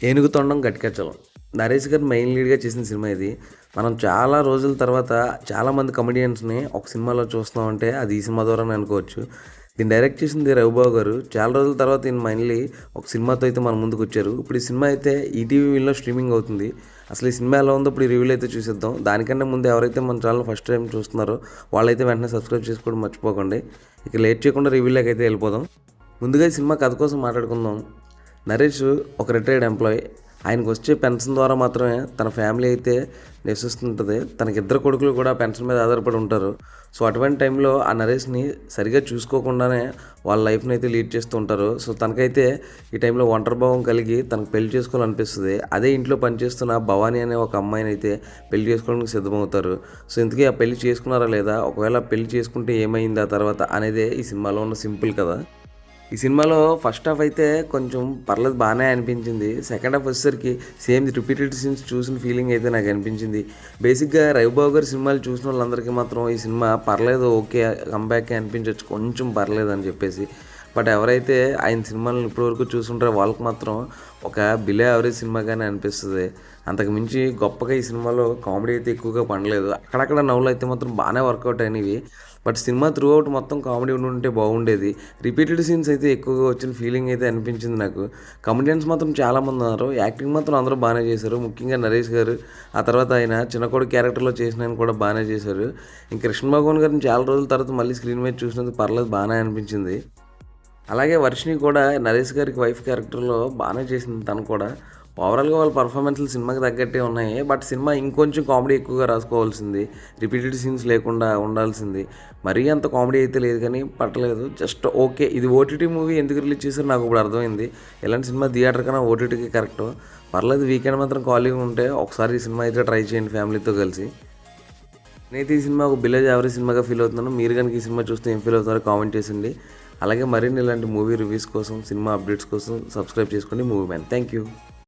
ఏనుగు తొండం గట్టికచ్చలం. నరేష్ గారు మెయిన్ లీడ్‌గా చేసిన సినిమా ఇది. మనం చాలా రోజుల తర్వాత చాలామంది కమెడియన్స్‌ని ఒక సినిమాలో చూస్తున్నామంటే అది ఈ సినిమా ద్వారానే అనుకోవచ్చు. దీన్ని డైరెక్ట్ చేసింది రవిబాబు గారు. చాలా రోజుల తర్వాత ఈయన మళ్ళీ ఒక సినిమాతో అయితే మన ముందుకొచ్చారు. ఇప్పుడు ఈ సినిమా అయితే ఈటీవీలో స్ట్రీమింగ్ అవుతుంది. అసలు ఈ సినిమా ఎలా ఉందో ఇప్పుడు ఈ రివ్యూలో అయితే చూసేద్దాం. దానికంటే ముందు ఎవరైతే మన ఛానల్ ఫస్ట్ టైం చూస్తున్నారో వాళ్ళైతే వెంటనే సబ్స్క్రైబ్ చేసుకోవడం మర్చిపోకండి. ఇక లేట్ చేయకుండా రివ్యూలోకి అయితే వెళ్ళిపోదాం. ముందుగా ఈ సినిమా కథ కోసం మాట్లాడుకుందాం. నరేష్ ఒక రిటైర్డ్ ఎంప్లాయీ. ఆయనకు వచ్చే పెన్షన్ ద్వారా మాత్రమే తన ఫ్యామిలీ అయితే నివసిస్తుంటుంది. తనకి ఇద్దరు కొడుకులు కూడా పెన్షన్ మీద ఆధారపడి ఉంటారు. సో అటువంటి టైంలో ఆ నరేష్ని సరిగ్గా చూసుకోకుండానే వాళ్ళ లైఫ్ని అయితే లీడ్ చేస్తూ ఉంటారు. సో తనకైతే ఈ టైంలో ఒంటరి భావం కలిగి తనకు పెళ్లి చేసుకోవాలనిపిస్తుంది. అదే ఇంట్లో పనిచేస్తున్న భవానీ అనే ఒక అమ్మాయిని అయితే పెళ్లి చేసుకోవడానికి సిద్ధమవుతారు. సో ఇంతకీ ఆ పెళ్లి చేసుకున్నారా లేదా, ఒకవేళ పెళ్లి చేసుకుంటే ఏమైంది ఆ తర్వాత అనేదే ఈ సినిమాలో ఉన్న సింపుల్ కథ. ఈ సినిమాలో ఫస్ట్ హాఫ్ అయితే కొంచెం పర్లేదు బాగానే అనిపించింది. సెకండ్ హాఫ్ వచ్చేసరికి సేమ్ రిపీటెడ్ సీన్స్ చూసిన ఫీలింగ్ అయితే నాకు అనిపించింది. బేసిక్గా రవిబాబు గారి సినిమాలు చూసిన వాళ్ళందరికీ మాత్రం ఈ సినిమా పర్లేదు, ఓకే, కంబ్యాక్ అనిపించవచ్చు, కొంచెం పర్లేదు అని చెప్పేసి. బట్ ఎవరైతే ఆయన సినిమాలను ఇప్పటివరకు చూసుంటారో వాళ్ళకి మాత్రం ఒక బిలో యావరేజ్ సినిమాగానే అనిపిస్తుంది. అంతకు మించి గొప్పగా ఈ సినిమాలో కామెడీ అయితే ఎక్కువగా పండలేదు. అక్కడక్కడ నవ్వులు అయితే మాత్రం బాగానే వర్కౌట్ అయినవి. బట్ సినిమా త్రూ అవుట్ మొత్తం కామెడీ ఉంటే బాగుండేది. రిపీటెడ్ సీన్స్ అయితే ఎక్కువగా వచ్చిన ఫీలింగ్ అయితే అనిపించింది నాకు. కమెడియన్స్ మాత్రం చాలామంది ఉన్నారు. యాక్టింగ్ మాత్రం అందరూ బాగానే చేశారు. ముఖ్యంగా నరేష్ గారు, ఆ తర్వాత ఆయన చిన్న కొడుకు క్యారెక్టర్లో చేసిన ఆయన కూడా బాగానే చేశారు. ఇంకా కృష్ణ భగవాన్ గారిని చాలా రోజుల తర్వాత మళ్ళీ స్క్రీన్ మీద చూసినందుకు పర్లేదు, బాగానే అనిపించింది. అలాగే వర్షిని కూడా నరేష్ గారికి వైఫ్ క్యారెక్టర్లో బాగానే చేసింది. తను కూడా ఓవరాల్గా వాళ్ళ పర్ఫార్మెన్స్లు సినిమాకి తగ్గట్టే ఉన్నాయి. బట్ సినిమా ఇంకొంచెం కామెడీ ఎక్కువగా రాసుకోవాల్సింది, రిపీటెడ్ సీన్స్ లేకుండా ఉండాల్సింది. మరీ అంత కామెడీ అయితే లేదు కానీ పట్టలేదు, జస్ట్ ఓకే. ఇది ఓటీటీ మూవీ ఎందుకు రిలీజ్ చేశారో నాకు ఇప్పుడు అర్థమైంది. ఇలాంటి సినిమా థియేటర్ కన్నా ఓటీటీకి కరెక్ట్. పర్లేదు, వీకెండ్ మాత్రం ఖాళీగా ఉంటే ఒకసారి ఈ సినిమా అయితే ట్రై చేయండి ఫ్యామిలీతో కలిసి. నేనైతే ఈ సినిమా ఒక బిలో యావరేజ్ సినిమాగా ఫీల్ అవుతున్నాను. మీరు కనుక ఈ సినిమా చూస్తే ఏం ఫీల్ అవుతారో కామెంట్ చేసింది. అలాగే మరిన్ని ఇలాంటి మూవీ రివ్యూస్ కోసం, సినిమా అప్డేట్స్ కోసం సబ్స్క్రైబ్ చేసుకోండి మూవీ మ్యాన్. Thank you.